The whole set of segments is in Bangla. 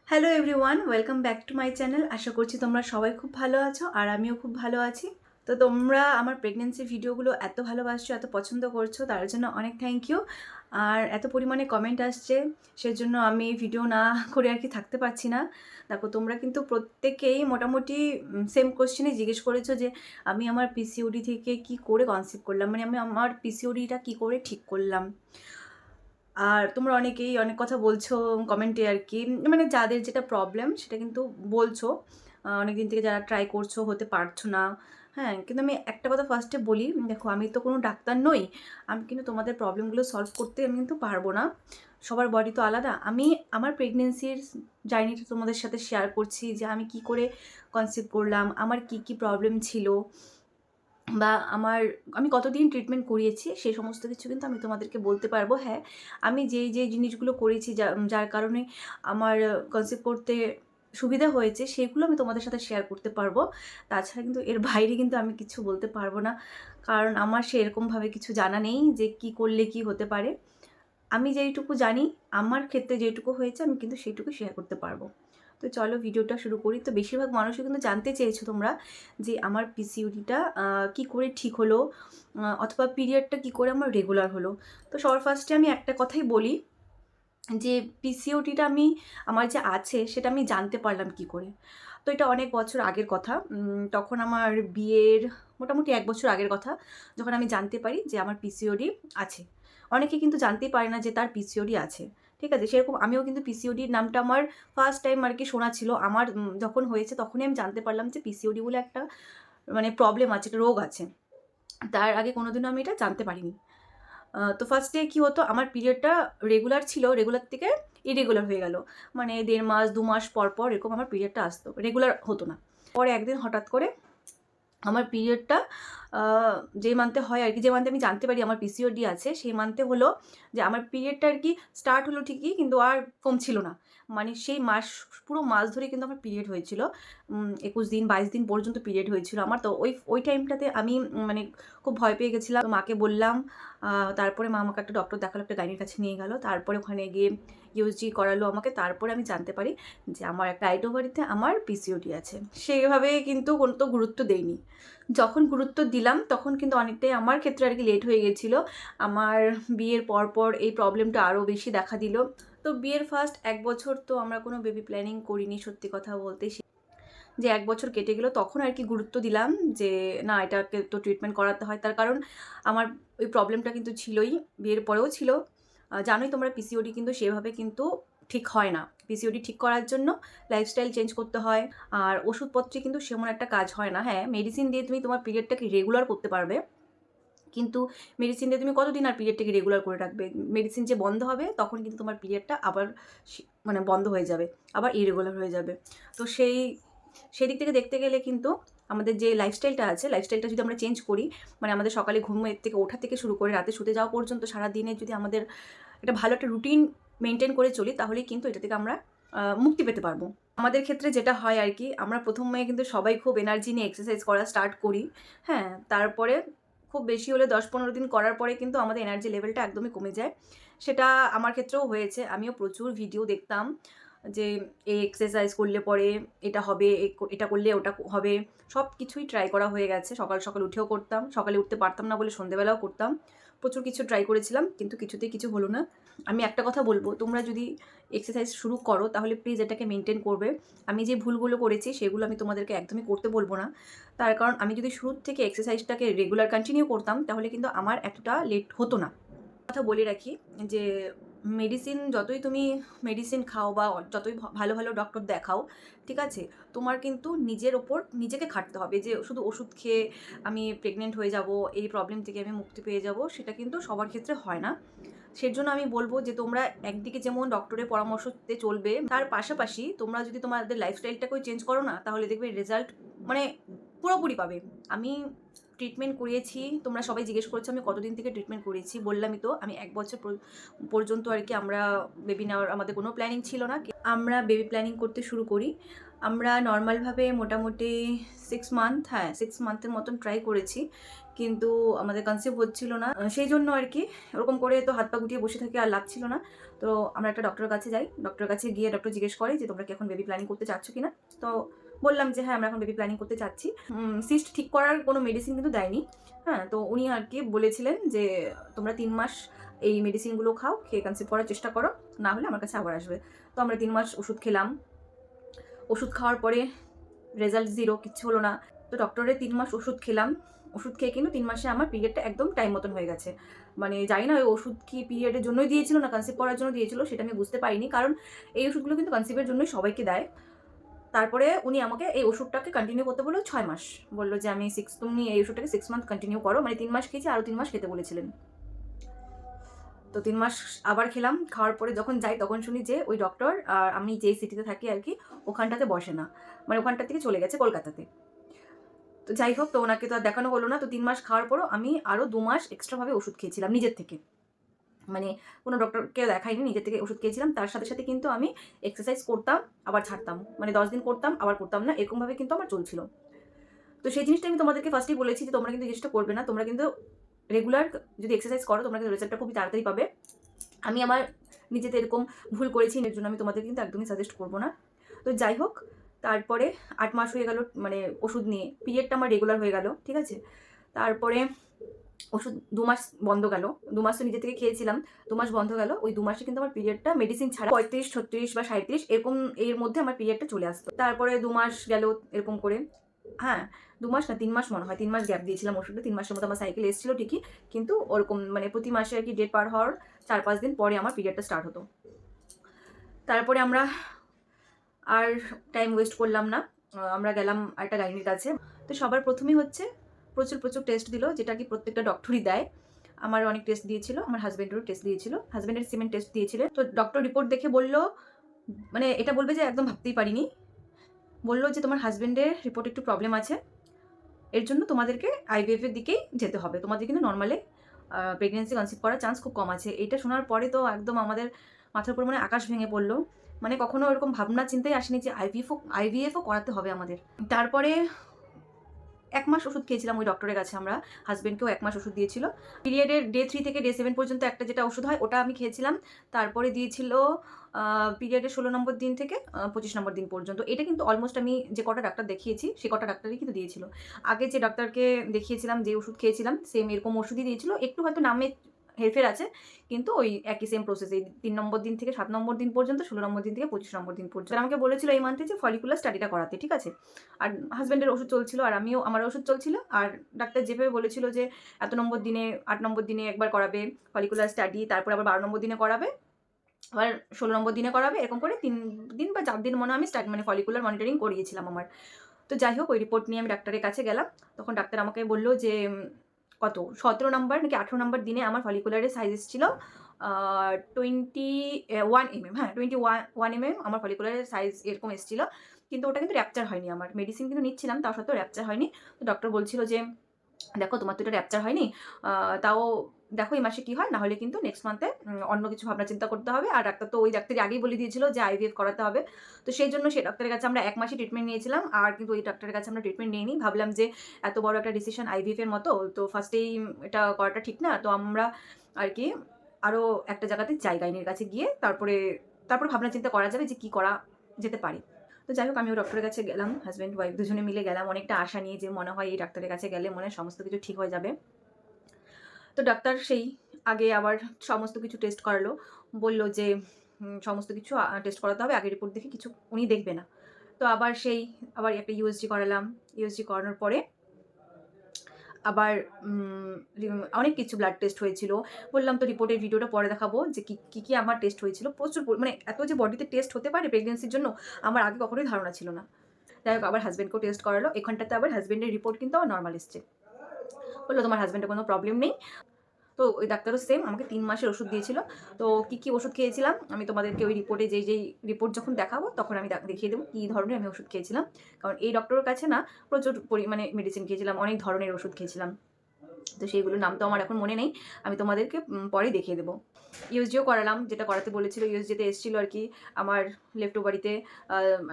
Hello everyone, welcome back to my channel. আশা করছি তোমরা সবাই খুব ভালো আছো আর আমিও খুব ভালো আছি। তো তোমরা আমার প্রেগনেন্সি ভিডিওগুলো এত ভালোবাসছো, এত পছন্দ করছো, তার জন্য অনেক থ্যাংক ইউ। আর এত পরিমাণে কমেন্ট আসছে, সেজন্য আমি ভিডিও না করে আর কি থাকতে পারছি না। দেখো, তোমরা কিন্তু প্রত্যেকেই মোটামুটি সেম কোশ্চেনে জিজ্ঞেস করেছো যে আমি আমার পিসিওডি থেকে কি করে কনসিভ করলাম, মানে আমি আমার পিসিওডিটা কি করে ঠিক করলাম। আর তোমরা অনেকেই অনেক কথা বলছো কমেন্টে আর কি, মানে যাদের যেটা প্রবলেম সেটা কিন্তু বলছো। অনেক দিন থেকে যারা ট্রাই করছো, হতে পারছো না। হ্যাঁ, কিন্তু আমি একটা কথা ফার্স্টে বলি, দেখো আমি তো কোনো ডাক্তার নই। আমি কিন্তু তোমাদের প্রবলেমগুলো সলভ করতে আমি কিন্তু পারবো না। সবার বডি তো আলাদা। আমি আমার প্রেগনেন্সির জার্নিটা তোমাদের সাথে শেয়ার করছি, যে আমি কি করে কনসিভ করলাম, আমার কি কি প্রবলেম ছিল, বা আমি কতদিন ট্রিটমেন্ট করিয়েছি, সেই সমস্ত কিছু কিন্তু আমি তোমাদেরকে বলতে পারবো। হ্যাঁ, আমি যেই জিনিসগুলো করেছি যার কারণে আমার কনসিভ করতে সুবিধা হয়েছে, সেগুলো আমি তোমাদের সাথে শেয়ার করতে পারবো। তাছাড়া কিন্তু এর বাইরে কিন্তু আমি কিছু বলতে পারবো না, কারণ আমার সেরকমভাবে কিছু জানা নেই যে কি করলে কি হতে পারে। আমি যেইটুকু জানি, আমার ক্ষেত্রে যেটুকু হয়েছে, আমি কিন্তু সেইটুকু শেয়ার করতে পারবো। তো চলো ভিডিওটা শুরু করি। তো বেশিরভাগ মানুষই কিন্তু জানতে চেয়েছো তোমরা যে আমার পিসিওডিটা কি করে ঠিক হলো, অথবা পিরিয়ডটা কি করে আমার রেগুলার হলো। তো সবার ফার্স্টে আমি একটা কথাই বলি, যে পিসিওডিটা আমার যে আছে সেটা আমি জানতে পারলাম কি করে। তো এটা অনেক বছর আগের কথা। তখন আমার বিয়ের মোটামুটি 1 বছর আগের কথা, যখন আমি জানতে পারি যে আমার পিসিওডি আছে। অনেকে কিন্তু জানতেই পারে না যে তার পিসিওডি আছে। ঠিক আছে? সেরকম আমিও কিন্তু পিসিওডির নামটা আমার ফার্স্ট টাইম আর কি শোনা ছিল। আমার যখন হয়েছে তখনই আমি জানতে পারলাম যে পিসিওডি বলে একটা মানে প্রবলেম আছে, একটা রোগ আছে। তার আগে কোনোদিনও আমি এটা জানতে পারিনি। তো ফার্স্টে কী হতো, আমার পিরিয়ডটা রেগুলার ছিল, রেগুলার থেকে ইরেগুলার হয়ে গেল। মানে 1.5 মাস 2 মাস পর পর এরকম আমার পিরিয়ডটা আসতো, রেগুলার হতো না। পরে একদিন হঠাৎ করে আমার পিরিয়ডটা যে মান্থে হয় আর কি, যে মান্থে আমি জানতে পারি আমার পিসিওডি আছে, সেই মান্থে হলো যে আমার পিরিয়ডটা আর কি স্টার্ট হলো ঠিকই, কিন্তু আর কমছিল না। মানে সেই মাস, পুরো মাস ধরে কিন্তু আমার পিরিয়ড হয়েছিল। 21 দিন 22 দিন পর্যন্ত পিরিয়ড হয়েছিল আমার। তো ওই টাইমটাতে আমি মানে খুব ভয় পেয়ে গেছিলাম। তো মাকে বললাম, তারপরে মা আমাকে একটা ডক্টর দেখালো, একটা গাইনির কাছে নিয়ে গেল। তারপরে ওখানে গিয়ে ইউএসজি করালো আমাকে। তারপরে আমি জানতে পারি যে আমার একটা রাইট ওভারিতে আমার পিসিওডি আছে। সেভাবে কিন্তু কোনো তো গুরুত্ব দেইনি। যখন গুরুত্ব দিলাম তখন কিন্তু অনেকটাই আমার ক্ষেত্রে আর কি লেট হয়ে গেছিলো। আমার বিয়ের পর এই প্রবলেমটা আরও বেশি দেখা দিল। তো বিয়ের ফার্স্ট 1 বছর তো আমরা কোনো বেবি প্ল্যানিং করিনি, সত্যি কথা বলতে। যে 1 বছর কেটে গেল তখন আর কি গুরুত্ব দিলাম যে না, এটাকে তো ট্রিটমেন্ট করাতে হয়। তার কারণ আমার ওই প্রবলেমটা কিন্তু ছিলই, বিয়ের পরেও ছিল। জানোই তোমরা, পিসিওডি কিন্তু সেভাবে কিন্তু ঠিক হয় না। পিসিওডি ঠিক করার জন্য লাইফস্টাইল চেঞ্জ করতে হয়। আর ওষুধপত্রে কিন্তু সেমন একটা কাজ হয় না। হ্যাঁ, মেডিসিন দিয়ে তুমি তোমার পিরিয়ডটাকে রেগুলার করতে পারবে, কিন্তু মেডিসিন দিয়ে তুমি কতদিন আর পিরিয়ডটাকে রেগুলার করে রাখবে? মেডিসিন যে বন্ধ হবে তখন কিন্তু তোমার পিরিয়ডটা আবার মানে বন্ধ হয়ে যাবে, আবার ইরেগুলার হয়ে যাবে। তো সেদিক থেকে দেখতে গেলে কিন্তু আমাদের যে লাইফস্টাইলটা আছে, লাইফস্টাইলটা যদি আমরা চেঞ্জ করি, মানে আমাদের সকালে ঘুমের থেকে ওঠা থেকে শুরু করে রাতে শুতে যাওয়া পর্যন্ত সারাদিনে যদি আমাদের একটা ভালো একটা রুটিন মেনটেন করে চলি, তাহলেই কিন্তু এটা থেকে আমরা মুক্তি পেতে পারবো। আমাদের ক্ষেত্রে যেটা হয় আর কি, আমরা প্রথমে কিন্তু সবাই খুব এনার্জি নিয়ে এক্সারসাইজ করা স্টার্ট করি। হ্যাঁ, তারপরে খুব বেশি হলে 10-15 দিন করার পরে কিন্তু আমাদের এনার্জি লেভেলটা একদমই কমে যায়। সেটা আমার ক্ষেত্রেও হয়েছে। আমিও প্রচুর ভিডিও দেখতাম যে এই এক্সারসাইজ করলে পরে এটা হবে, এটা করলে ওটা হবে। সব কিছুই ট্রাই করা হয়ে গেছে। সকাল সকাল উঠেও করতাম। সকালে উঠতে পারতাম না বলে সন্ধ্যেবেলাও করতাম। প্রচুর কিছু ট্রাই করেছিলাম, কিন্তু কিছুতেই কিছু হলো না। আমি একটা কথা বলব, তোমরা যদি এক্সারসাইজ শুরু করো তাহলে প্লিজ এটাকে মেনটেন করবে। আমি যে ভুলগুলো করেছি সেগুলো আমি তোমাদেরকে একদমই করতে বলবো না। তার কারণ আমি যদি শুরুর থেকে এক্সারসাইজটাকে রেগুলার কন্টিনিউ করতাম, তাহলে কিন্তু আমার এতটা লেট হতো না। কথা বলে রাখি যে যতই তুমি মেডিসিন খাও বা যতই ভালো ভালো ডক্টর দেখাও, ঠিক আছে, তোমার কিন্তু নিজের ওপর নিজেকে খাটতে হবে। যে শুধু ওষুধ খেয়ে আমি প্রেগনেন্ট হয়ে যাব, এই প্রবলেম থেকে আমি মুক্তি পেয়ে যাব, সেটা কিন্তু সবার ক্ষেত্রে হয় না। সেজন্য আমি বলবো যে তোমরা একদিকে যেমন ডক্টরের পরামর্শতে চলবে, তার পাশাপাশি তোমরা যদি তোমাদের লাইফস্টাইলটাকেও চেঞ্জ করো না, তাহলে দেখবে রেজাল্ট মানে পুরোপুরি পাবে। আমি ট্রিটমেন্ট করিয়েছি, তোমরা সবাই জিজ্ঞেস করছো আমি কতদিন থেকে ট্রিটমেন্ট করিয়েছি। বললামই তো, আমি 1 বছর পর্যন্ত আর কি আমরা বেবি নেওয়ার আমাদের কোনো প্ল্যানিং ছিল না। আমরা বেবি প্ল্যানিং করতে শুরু করি। আমরা নর্মালভাবে মোটামুটি 6 মান্থ, হ্যাঁ 6 মান্থের মতন ট্রাই করেছি, কিন্তু আমাদের কনসিভ হচ্ছিল না। সেই জন্য আর কি ওরকম করে তো হাত পা গুটিয়ে বসে থেকে আর লাভ ছিল না। তো আমরা একটা ডক্টরের কাছে যাই, ডক্টরের কাছে গিয়ে ডক্টর জিজ্ঞেস করে যে তোমরা কি এখন বেবি প্ল্যানিং করতে চাচ্ছ কিনা। তো বললাম যে হ্যাঁ আমরা এখন বেবি প্ল্যানিং করতে চাচ্ছি। সিস্ট ঠিক করার কোনো মেডিসিন কিন্তু দেয়নি। হ্যাঁ, তো উনি আর কি বলেছিলেন যে তোমরা 3 মাস এই মেডিসিনগুলো খাও, খেয়ে কনসিভ করার চেষ্টা করো, না হলে আমার কাছে আবার আসবে। তো আমরা 3 মাস ওষুধ খেলাম। ওষুধ খাওয়ার পরে রেজাল্ট জিরো, কিচ্ছু হলো না। তো ডক্টরের 3 মাস ওষুধ খেলাম। ওষুধ খেয়ে কিন্তু 3 মাসে আমার পিরিয়ডটা একদম টাইম মতন হয়ে গেছে। মানে জানি না ওই ওষুধ কি পিরিয়ডের জন্যই দিয়েছিল না কনসিভ করার জন্য দিয়েছিল, সেটা আমি বুঝতে পারিনি, কারণ এই ওষুধগুলো কিন্তু কনসিভের জন্যই সবাইকে দেয়। তারপরে উনি আমাকে এই ওষুধটাকে কন্টিনিউ করতে বললো 6 মাস। বললো যে তুমি এই ওষুধটাকে 6 মান্থ কন্টিনিউ করো, মানে 3 মাস খেয়েছি, আরও 3 মাস খেতে বলেছিলেন। তো 3 মাস আবার খেলাম। খাওয়ার পরে যখন যাই তখন শুনি যে ওই ডক্টর আমি যেই সিটিতে থাকি আর কি ওখানটাতে বসে না, মানে ওখানটা থেকে চলে গেছে কলকাতাতে। তো যাই হোক, তো ওনাকে তো আর দেখানো হলো না। তো 3 মাস খাওয়ার পরও আমি আরও 2 মাস এক্সট্রাভাবে ওষুধ খেয়েছিলাম নিজের থেকে, মানে কোনো ডক্টরকে দেখাইনি, নিজের থেকে ওষুধ খেয়েছিলাম। তার সাথে সাথে কিন্তু আমি এক্সারসাইজ করতাম, আবার ছাড়তাম, মানে 10 দিন করতাম আবার করতাম না, এরকমভাবে কিন্তু আমার চলছিল। তো সেই জিনিসটা আমি তোমাদেরকে ফার্স্টেই বলেছি যে তোমরা কিন্তু এই জিনিসটা করবে না। তোমরা কিন্তু রেগুলার যদি এক্সারসাইজ করো তোমরা কিন্তু রেজাল্টটা খুবই তাড়াতাড়ি পাবে। আমি আমার নিজেতে এরকম ভুল করেছি, এর জন্য আমি তোমাদের কিন্তু একদমই সাজেস্ট করবো না। তো যাই হোক, তারপরে 8 মাস হয়ে গেল, মানে ওষুধ নিয়ে পিরিয়ডটা আমার রেগুলার হয়ে গেল, ঠিক আছে। তারপরে ওষুধ 2 মাস বন্ধ গেল। 2 মাস তো নিজে থেকে খেয়েছিলাম, 2 মাস বন্ধ গেল। ওই 2 মাসে কিন্তু আমার পিরিয়ডটা মেডিসিন ছাড়া 35, 36 বা 37 এরকম এর মধ্যে আমার পিরিয়ডটা চলে আসতো। তারপরে 2 মাস গেল এরকম করে, হ্যাঁ 2 মাস না 3 মাস মনে হয়, 3 মাস গ্যাপ দিয়েছিলাম ওষুধে। 3 মাসের মতো আমার সাইকেল এসেছিলো ঠিকই, কিন্তু ওরকম মানে প্রতি মাসে আর কি ডেট পার হওয়ার 4-5 দিন পরে আমার পিরিয়ডটা স্টার্ট হতো। তারপরে আমরা আর টাইম ওয়েস্ট করলাম না, আমরা গেলাম একটা গাইনির কাছে। তো সবার প্রথমেই হচ্ছে প্রচুর টেস্ট দিল, যেটা কি প্রত্যেকটা ডক্টরই দেয়। আমার অনেক টেস্ট দিয়েছিল, আমার হাজব্যান্ডেরও টেস্ট দিয়েছিল, হাজব্যান্ডের সিমেন্ট টেস্ট দিয়েছিলেন। তো ডক্টর রিপোর্ট দেখে বললো, মানে এটা বলবে যে একদম ভাবতেই পারিনি, বললো যে তোমার হাজব্যান্ডের রিপোর্ট একটু প্রবলেম আছে, এর জন্য তোমাদেরকে আইভিএফ এর দিকেই যেতে হবে, তোমাদের কিন্তু নর্মালে প্রেগনেন্সি কনসিভ করার চান্স খুব কম আছে। এটা শোনার পরে তো একদম আমাদের মাথার উপর মানে আকাশ ভেঙে পড়লো। মানে কখনো এরকম ভাবনা চিন্তাই আসেনি যে আইভিএফও করাতে হবে আমাদের। তারপরে 1 মাস ওষুধ খেয়েছিলাম ওই ডক্টরের কাছে আমরা, হাজব্যান্ডকেও 1 মাস ওষুধ দিয়েছিল। পিরিয়ডের ডে 3 থেকে ডে 7 পর্যন্ত একটা যেটা ওষুধ হয় ওটা আমি খেয়েছিলাম। তারপরে দিয়েছিল পিরিয়ডের 16 নম্বর দিন থেকে 25 নম্বর দিন পর্যন্ত। এটা কিন্তু অলমোস্ট আমি যে কটা ডাক্তার দেখিয়েছি সে কটা ডাক্তারই কিন্তু দিয়েছিল। আগে যে ডাক্তারকে দেখিয়েছিলাম, যে ওষুধ খেয়েছিলাম, সেম এরকম ওষুধই দিয়েছিল, একটু হয়তো নামে হেরফের আছে, কিন্তু ওই একই সেম প্রসেস। এই 3 নম্বর দিন থেকে 7 নম্বর দিন পর্যন্ত, 16 নম্বর দিন থেকে 25 নম্বর দিন পর্যন্ত আমাকে বলেছিল এই মান্থে যে ফলিকুলার স্টাডিটা করাতে, ঠিক আছে। আর হাজব্যান্ডের ওষুধ চলছিল, আর আমার ওষুধ চলছিল। আর ডাক্তার যেভাবে বলেছিল যে এত নম্বর দিনে 8 নম্বর দিনে একবার করাবে ফলিকুলার স্টাডি, তারপর আবার 12 নম্বর দিনে করাবে, আবার 16 নম্বর দিনে করাবে, এরকম করে 3 দিন বা 4 দিন মনে আমি মানে ফলিকুলার মনিটরিং করিয়েছিলাম আমার। তো যাই হোক, ওই রিপোর্ট নিয়ে আমি ডাক্তারের কাছে গেলাম। তখন ডাক্তার আমাকে বললো যে কত 17 নম্বর নাকি 18 নম্বর দিনে আমার ফলিকুলারের সাইজ ছিল 21 mm, হ্যাঁ 21 mm আমার ফলিকুলারের সাইজ এরকম এসেছিলো। কিন্তু ওটা কিন্তু র্যাপচার হয়নি, আমার মেডিসিন কিন্তু নিচ্ছিলাম, তাও সত্ত্বেও র্যাপচার হয়নি। তো ডক্টর বলছিল যে দেখো তোমার তো এটা র্যাপচার হয়নি, তাও দেখো এই মাসে কী হয়, না হলে কিন্তু নেক্সট মান্থে অন্য কিছু ভাবনা চিন্তা করতে হবে। আর ডাক্তার তো ওই ডাক্তারই আগেই বলে দিয়েছিল যে আইভিএফ করাতে হবে। তো সেই জন্য সেই ডাক্তারের কাছে আমরা 1 মাসই ট্রিটমেন্ট নিয়েছিলাম, আর কিন্তু ওই ডাক্তারের কাছে আমরা ট্রিটমেন্ট নিইনি। ভাবলাম যে এত বড় একটা ডিসিশন আইভিএফ এর মতো, তো ফার্স্টেই এটা করাটা ঠিক না। তো আমরা আর কি আরও একটা জায়গাতে যাই, গাইনির কাছে গিয়ে তারপর ভাবনা চিন্তা করা যাবে যে কী করা যেতে পারে। তো যাই হোক, আমি ওই ডক্টরের কাছে গেলাম, হাজব্যান্ড ওয়াইফ দুজনে মিলে গেলাম, অনেকটা আশা নিয়ে যে মনে হয় এই ডাক্তারের কাছে গেলে মনে হয় সমস্ত কিছু ঠিক হয়ে যাবে। তো ডাক্তার সেই আগে আবার সমস্ত কিছু টেস্ট করালো, বলল যে সমস্ত কিছু টেস্ট করাতে হবে, আগে রিপোর্ট দেখে কিছু উনি দেখবে না। তো আবার একটা ইউএসজি করালাম। ইউএসজি করানোর পরে আবার অনেক কিছু ব্লাড টেস্ট হয়েছিল। বললাম তো রিপোর্টের ভিডিওটা পরে দেখাবো যে কী আমার টেস্ট হয়েছিল। প্রচুর মানে এত যে বডিতে টেস্ট হতে পারে প্রেগনেন্সির জন্য আমার আগে কখনোই ধারণা ছিল না। যাই হোক, আবার হাজব্যান্ডকেও টেস্ট করালো। এখানটাতে আবার হাজব্যান্ডের রিপোর্ট কিন্তু আমার নর্মাল এসছে। বললো তোমার হাজব্যান্ডের কোনো প্রবলেম নেই। তো ওই ডাক্তারও সেম আমাকে 3 মাসের ওষুধ দিয়েছিল। তো কী ওষুধ খেয়েছিলাম আমি তোমাদেরকে ওই রিপোর্টে যেই রিপোর্ট যখন দেখাবো তখন আমি দেখিয়ে দেবো কী ধরনের আমি ওষুধ খেয়েছিলাম। কারণ এই ডক্টরের কাছে না প্রচুর পরিমাণে মেডিসিন খেয়েছিলাম, অনেক ধরনের ওষুধ খেয়েছিলাম। তো সেইগুলোর নাম তো আমার এখন মনে নেই, আমি তোমাদেরকে পরে দেখিয়ে দেবো। ইউএসজিও করালাম, যেটা করাতে বলেছিল। ইউএসজিতে এসেছিলো আর কি আমার লেফট ওভারিতে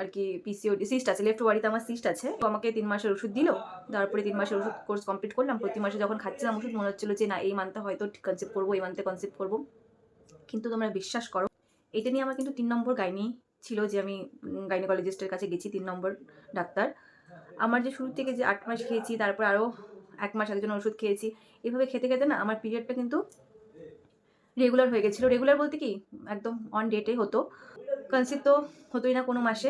আর কি পিসিওডি সিস্ট আছে, লেফট ওভারিতে আমার সিস্ট আছে। তো আমাকে 3 মাসের ওষুধ দিল, তারপরে 3 মাসের ওষুধ কোর্স কমপ্লিট করলাম। প্রতি মাসে যখন খাচ্ছিলাম ওষুধ মনে হচ্ছিলো যে না এই মান্থে হয়তো কনসেপ্ট করবো, এই মান্থে কনসেপ্ট করবো। কিন্তু তোমরা বিশ্বাস করো এটা নিয়ে আমার কিন্তু 3 নম্বর গাইনি ছিল, যে আমি গাইনোকোলজিস্টের কাছে গেছি 3 নম্বর ডাক্তার। আমার যে শুরু থেকে যে 8 মাস খেয়েছি, তারপর আরও 1 মাস একজনের ওষুধ খেয়েছি, এভাবে খেতে খেতে না আমার পিরিয়ডটা কিন্তু রেগুলার হয়ে গেছিলো। রেগুলার বলতে কি একদম অন ডেটে হতো। কনসিভ তো হতোই না কোনো মাসে,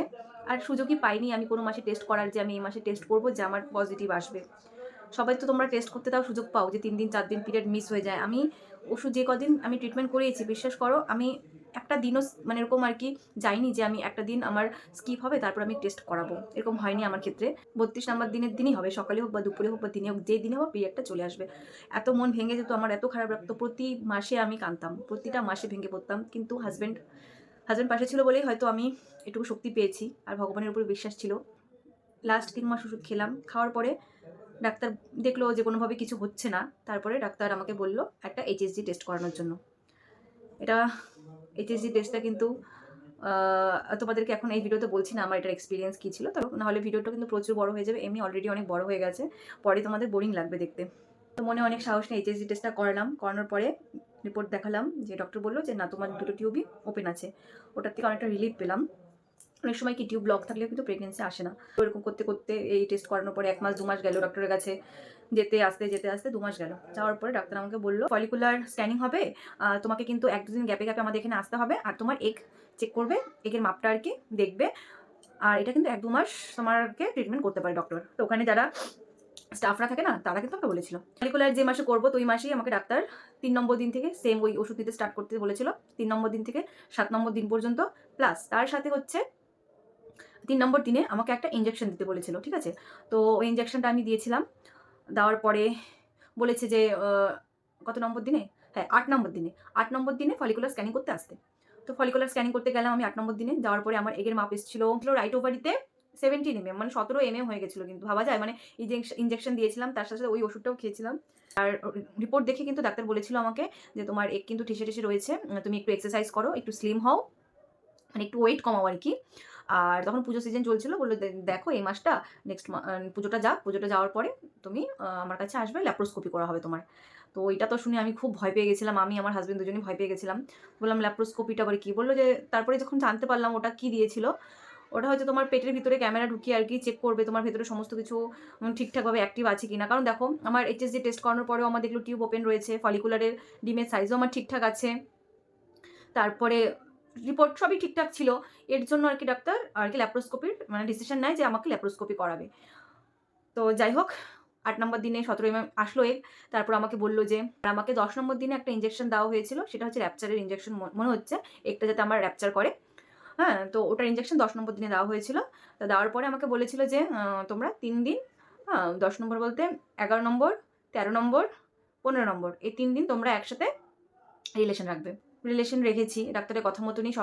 আর সুযোগই পাইনি আমি কোনো মাসে টেস্ট করার, যে আমি এই মাসে টেস্ট করবো যে আমার পজিটিভ আসবে। সবাই তো তোমরা টেস্ট করতে তাও সুযোগ পাও যে 3 দিন 4 দিন পিরিয়ড মিস হয়ে যায়। আমি ওষুধ যে কদিন আমি ট্রিটমেন্ট করিয়েছি, বিশ্বাস করো আমি একটা দিনও মানে এরকম আর কি যাইনি যে আমি একটা দিন আমার স্কিপ হবে তারপর আমি টেস্ট করাবো, এরকম হয়নি আমার ক্ষেত্রে। 32 নম্বর দিনের দিনই হবে, সকালে হোক বা দুপুরে হোক বা দিনে হোক, যেই দিনে হোক পিরিয়ডটা চলে আসবে। এত মন ভেঙে যেত আমার, এত খারাপ লাগতো, প্রতি মাসে আমি কাঁদতাম, প্রতিটা মাসে ভেঙে পড়তাম। কিন্তু হাজব্যান্ড পাশে ছিল বলেই হয়তো আমি এটুকু শক্তি পেয়েছি, আর ভগবানের উপরে বিশ্বাস ছিল। লাস্ট 3 মাস ওষুধ খেলাম, খাওয়ার পরে ডাক্তার দেখলো যে কোনোভাবে কিছু হচ্ছে না। তারপরে ডাক্তার আমাকে বলল একটা এইচএসজি টেস্ট করানোর জন্য। এটা এইচএসজি টেস্টটা কিন্তু তোমাদেরকে এখন এই ভিডিওতে বলছি না আমার এটার এক্সপিরিয়েন্স কী ছিল, তো নাহলে ভিডিওটা কিন্তু প্রচুর বড় হয়ে যাবে, এমনি অলরেডি অনেক বড় হয়ে গেছে, পরে তোমাদের বোরিং লাগবে দেখতে। তো মনে অনেক সাহস নিয়ে এইচএসজি টেস্টটা করালাম। করানোর পরে রিপোর্ট দেখালাম, যে ডক্টর বললো যে না তোমার 2টো টিউবই ওপেন আছে। ওটার থেকে অনেকটা রিলিফ পেলাম। অনেক সময় কি টিউব ব্লক থাকলেও কিন্তু প্রেগনেন্সি আসে না। এরকম করতে করতে এই টেস্ট করানোর পরে 1 মাস 2 মাস গেল ডক্টরের কাছে যেতে আসতে 2 মাস গেল। যাওয়ার পরে ডাক্তার আমাকে বললো ফলিকুলার স্ক্যানিং হবে, তোমাকে কিন্তু 1-2 দিন গ্যাপে আমাদের এখানে আসতে হবে, আর তোমার এগ চেক করবে, এগের মাপটা আর কি দেখবে, আর এটা কিন্তু 1-2 মাস তোমাকে ট্রিটমেন্ট করতে পারে ডক্টর। তো ওখানে যারা স্টাফরা থাকে না তারা কিন্তু আমাকে বলেছিল ফলিকুলার যে মাসে করবো তো ওই মাসেই আমাকে ডাক্তার 3 নম্বর দিন থেকে সেম ওই ওষুধ দিতে স্টার্ট করতে বলেছিল। 3 নম্বর দিন থেকে 7 নম্বর দিন পর্যন্ত, প্লাস তার সাথে হচ্ছে 3 নম্বর দিনে আমাকে একটা ইনজেকশন দিতে বলেছিল, ঠিক আছে। তো ওই ইনজেকশনটা আমি দিয়েছিলাম। দেওয়ার পরে বলেছে যে কত নম্বর দিনে, হ্যাঁ 8 নম্বর দিনে, 8 নম্বর দিনে ফলিকুলার স্ক্যানিং করতে আসতে। তো ফলিকুলার স্ক্যানিং করতে গেলাম আমি 8 নম্বর দিনে। যাওয়ার পরে আমার এগের মাপ এসেছিল রাইট ওভারিতে 17 mm, মানে 17 mm হয়ে গেছিলো, কিন্তু ভাবা যায়, মানে ইনজেকশন দিয়েছিলাম তার সাথে সাথে ওই ওষুধটাও খেয়েছিলাম। আর রিপোর্ট দেখে কিন্তু ডাক্তার বলেছিল আমাকে যে তোমার এগ কিন্তু ঠেসে রয়েছে, তুমি একটু এক্সারসাইজ করো, একটু স্লিম হও, মানে একটু ওয়েট কমাও আর কি। আর তখন পুজো সিজন চলছিল, বললো দেখো এই মাসটা নেক্সট পুজোটা যাওয়ার পরে তুমি আমার কাছে আসবে, ল্যাপ্রোস্কোপি করা হবে তোমার। তো ওইটা তো শুনে আমি খুব ভয় পেয়ে গেছিলাম, আমি আমার হাজব্যান্ড দুজনেই ভয় পেয়ে গেছিলাম। বললাম ল্যাপ্রোস্কোপিটা আবার কি, বললো যে তারপরে যখন জানতে পারলাম ওটা কি দিয়েছিল, ওটা হয়তো তোমার পেটের ভিতরে ক্যামেরা ঢুকিয়ে আর কি চেক করবে তোমার ভেতরে সমস্ত কিছু ঠিকঠাকভাবে অ্যাক্টিভ আছে কিনা। কারণ দেখো আমার এইচএসজি টেস্ট করানোর পরেও আমার দেখলো টিউব ওপেন রয়েছে, ফলিকুলারের ডিমের সাইজও আমার ঠিকঠাক আছে, তারপরে রিপোর্ট সবই ঠিকঠাক ছিল। এর জন্য আর কি ডাক্তার আর কি ল্যাপ্রোস্কোপির মানে ডিসিশন নেয় যে আমাকে ল্যাপ্রোস্কোপি করাবে। তো যাই হোক 8 নম্বর দিনে 17 mm আসলো এগ। তারপর আমাকে বললো যে আমাকে 10 নম্বর দিনে একটা ইনজেকশন দেওয়া হয়েছিল, সেটা হচ্ছে র্যাপচারের ইনজেকশন মনে হচ্ছে, এগটা যাতে আমার র্যাপচার করে। হ্যাঁ, তো ওটার ইনজেকশন 10 নম্বর দিনে দেওয়া হয়েছিল। তো দেওয়ার পরে আমাকে বলেছিল যে তোমরা 3 দিন, 10 নম্বর বলতে 11 নম্বর, 13 নম্বর, 15 নম্বর, এই 3 দিন তোমরা একসাথে রিলেশন রাখবে। রিলেশন রেখেছি, ডাক্তারের কথা মতনই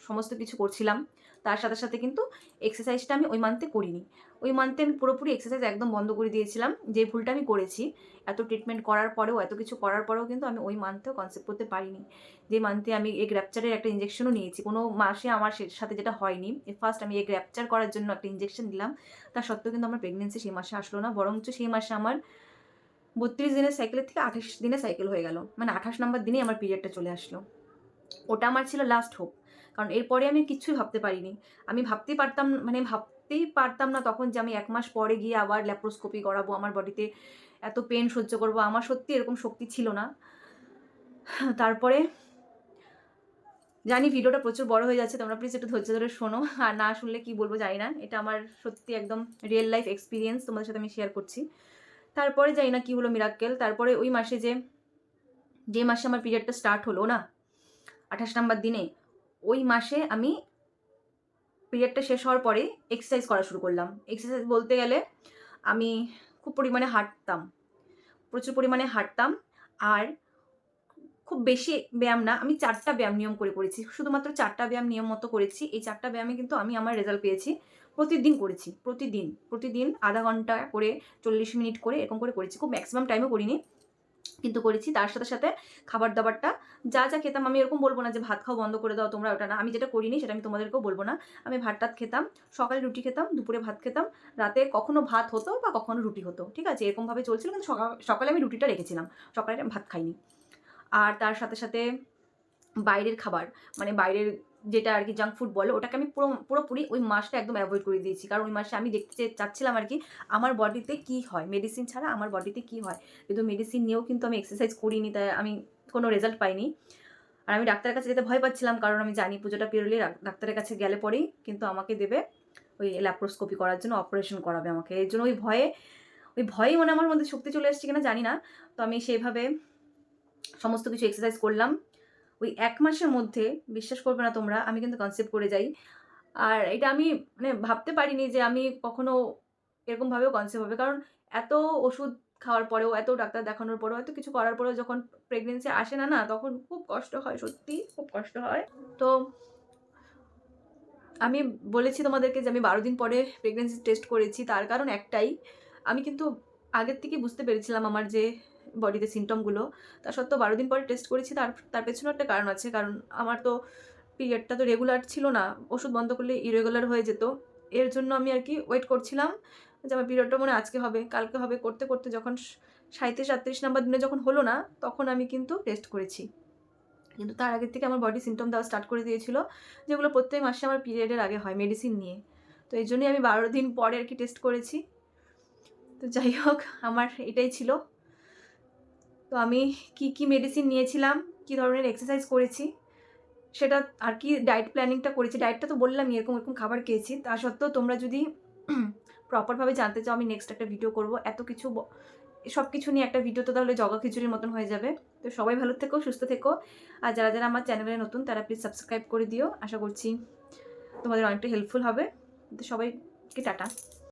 সমস্ত কিছু করছিলাম। তার সাথে সাথে কিন্তু এক্সারসাইজটা আমি ওই মান্থে করিনি। ওই মান্থে আমি পুরোপুরি এক্সারসাইজ একদম বন্ধ করে দিয়েছিলাম, যে ভুলটা আমি করেছি। এত ট্রিটমেন্ট করার পরেও, এত কিছু করার পরেও কিন্তু আমি ওই মান্থেও কনসেপ্ট করতে পারিনি। যে মান্থে আমি এগ র্যাপচারের একটা ইনজেকশনও নিয়েছি, কোনো মাসে আমার সাথে যেটা হয়নি। ফার্স্ট আমি এগ র্যাপচার করার জন্য একটা ইনজেকশন দিলাম, তা সত্ত্বেও কিন্তু আমার প্রেগনেন্সি সেই মাসে আসলো না, বরঞ্চ সেই মাসে আমার 32 দিনের সাইকেলের থেকে 28 দিনের সাইকেল হয়ে গেল, মানে 28 নম্বর দিনেই আমার পিরিয়ডটা চলে আসলো। ওটা আমার ছিল লাস্ট হোপ, কারণ এরপরে আমি কিছুই ভাবতে পারিনি। আমি ভাবতেই পারতাম না তখন যে আমি 1 মাস পরে গিয়ে আবার ল্যাপ্রোস্কোপি করাবো, আমার বডিতে এত পেন সহ্য করবো, আমার সত্যি এরকম শক্তি ছিল না। তারপরে জানি ভিডিওটা প্রচুর বড় হয়ে যাচ্ছে, তোমরা প্লিজ একটু ধৈর্য ধরে শোনো, আর না শুনলে কি বলবো জানি না। এটা আমার সত্যি একদম রিয়েল লাইফ এক্সপিরিয়েন্স তোমাদের সাথে আমি শেয়ার করছি। তারপরে জানি না কি হলো মিরাক্কেল, তারপরে ওই মাসে যে মাসে আমার পিরিয়ডটা স্টার্ট হলো না 28 নম্বর দিনে, ওই মাসে আমি পিরিয়ডটা শেষ হওয়ার পরে এক্সারসাইজ করা শুরু করলাম। এক্সারসাইজ বলতে গেলে আমি খুব পরিমাণে হাঁটতাম, প্রচুর পরিমাণে হাঁটতাম, আর খুব বেশি ব্যায়াম না, আমি 4টা ব্যায়াম নিয়ম করে করেছি। শুধুমাত্র 4টা ব্যায়াম নিয়ম মতো করেছি। এই 4টা ব্যায়ামে কিন্তু আমি আমার রেজাল্ট পেয়েছি। প্রতিদিন করেছি। প্রতিদিন আধা ঘন্টা করে 40 মিনিট করে এরকম করে করেছি। খুব ম্যাক্সিমাম টাইমও করিনি। কিন্তু করেছি। তার সাথে খাবার-দাবারটা যা খেতাম, আমি এরকম বলব না যে ভাত খাওয়া বন্ধ করে দাও তোমরা, ওটা না। আমি যেটা করিনি সেটা আমি তোমাদেরকেও বলব না। আমি ভাত-টাত খেতাম। সকালে রুটি খেতাম, দুপুরে ভাত খেতাম। রাতে কখনো ভাত হতো বা কখনো রুটি হতো। ঠিক আছে? এরকমভাবে চলছিল। কিন্তু সকালে আমি রুটিটা রেখেছিলাম। সকালে আমি ভাত খাইনি। আর তার সাথে বাইরের খাবার, মানে বাইরের যেটা আরকি জাঙ্ক ফুড বলে, ওটাকে আমি পুরোপুরি ওই মাসটা একদম এভয়েড করে দিয়েছি। কারণ ওই মাসে আমি দেখতে চাচ্ছিলাম আরকি আমার বডিতে কি হয়? মেডিসিন ছাড়া আমার বডিতে কি হয়? কিন্তু মেডিসিন নিয়েও কিন্তু আমি এক্সারসাইজ করিনি, তাই আমি কোনো রেজাল্ট পাইনি। আর আমি ডাক্তারের কাছে যেতে ভয় পাচ্ছিলাম, কারণ আমি জানি পুজোটা পেরোলেই ডাক্তারের কাছে গেলে পরেই কিন্তু আমাকে দেবে ওই ল্যাপ্রোস্কোপি করার জন্য, অপারেশন করাবে আমাকে। এর জন্য ওই ভয়েই মনে আমার মধ্যে শক্তি চলে এসেছে কিনা জানি না। তো আমি সেভাবে সমস্ত কিছু এক্সারসাইজ করলাম। ওই ১ মাসের মধ্যে বিশ্বাস করবে না তোমরা, আমি কিন্তু কনসেপ্ট করে যাই। আর এটা আমি মানে ভাবতে পারিনি যে আমি কখনো এরকমভাবেও কনসেপ্ট হবে। কারণ এত ওষুধ খাওয়ার পরেও, এত ডাক্তার দেখানোর পরেও, এত কিছু করার পরেও যখন প্রেগন্যান্সি আসে না, তখন খুব কষ্ট হয়, সত্যিই খুব কষ্ট হয়। তো আমি বলেছি তোমাদেরকে যে আমি ১২ দিন পরে প্রেগন্যান্সি টেস্ট করেছি। তার কারণ একটাই, আমি কিন্তু আগের থেকেই বুঝতে পেরেছিলাম আমার যে বডিতে সিম্পটমগুলো। তা সত্ত্বেও ১২ দিন পরে টেস্ট করেছি। তার পেছনেও একটা কারণ আছে। কারণ আমার তো পিরিয়ডটা তো রেগুলার ছিল না। ওষুধ বন্ধ করলে ইরেগুলার হয়ে যেত। এর জন্য আমি আরকি ওয়েট করছিলাম যে আমার পিরিয়ডটা মনে হয় আজকে হবে, কালকে হবে, করতে যখন ৩৭-৩৮ নাম্বার দিনে যখন হলো না, তখন আমি কিন্তু টেস্ট করেছি। কিন্তু তার আগের থেকে আমার বডি সিম্পটম দেওয়া স্টার্ট করে দিয়েছিল, যেগুলো প্রত্যেক মাসে আমার পিরিয়ডের আগে হয় মেডিসিন নিয়ে। তো এইজন্যই আমি ১২ দিন পরে আরকি টেস্ট করেছি। তো যাই হোক, আমার এটাই ছিল। তো আমি কি মেডিসিন নিয়েছিলাম, কি ধরনের এক্সারসাইজ করেছি, সেটা আর কি ডায়েট প্ল্যানিংটা করেছি। ডায়েটটা তো বললামই, এরকম খাবার খেয়েছি। তা সত্ত্বেও তোমরা যদি প্রপারভাবে জানতে চাও, আমি নেক্সট একটা ভিডিও করব। এত কিছু সবকিছু নিয়ে একটা ভিডিও তো তাহলে জগা খিচুড়ির মতন হয়ে যাবে। তো সবাই ভালো থেকো, সুস্থ থেকো। আর যারা আমার চ্যানেলে নতুন, তারা প্লিজ সাবস্ক্রাইব করে দিও। আশা করছি তোমাদের অনেকটা হেল্পফুল হবে। তো সবাইকে টাটা।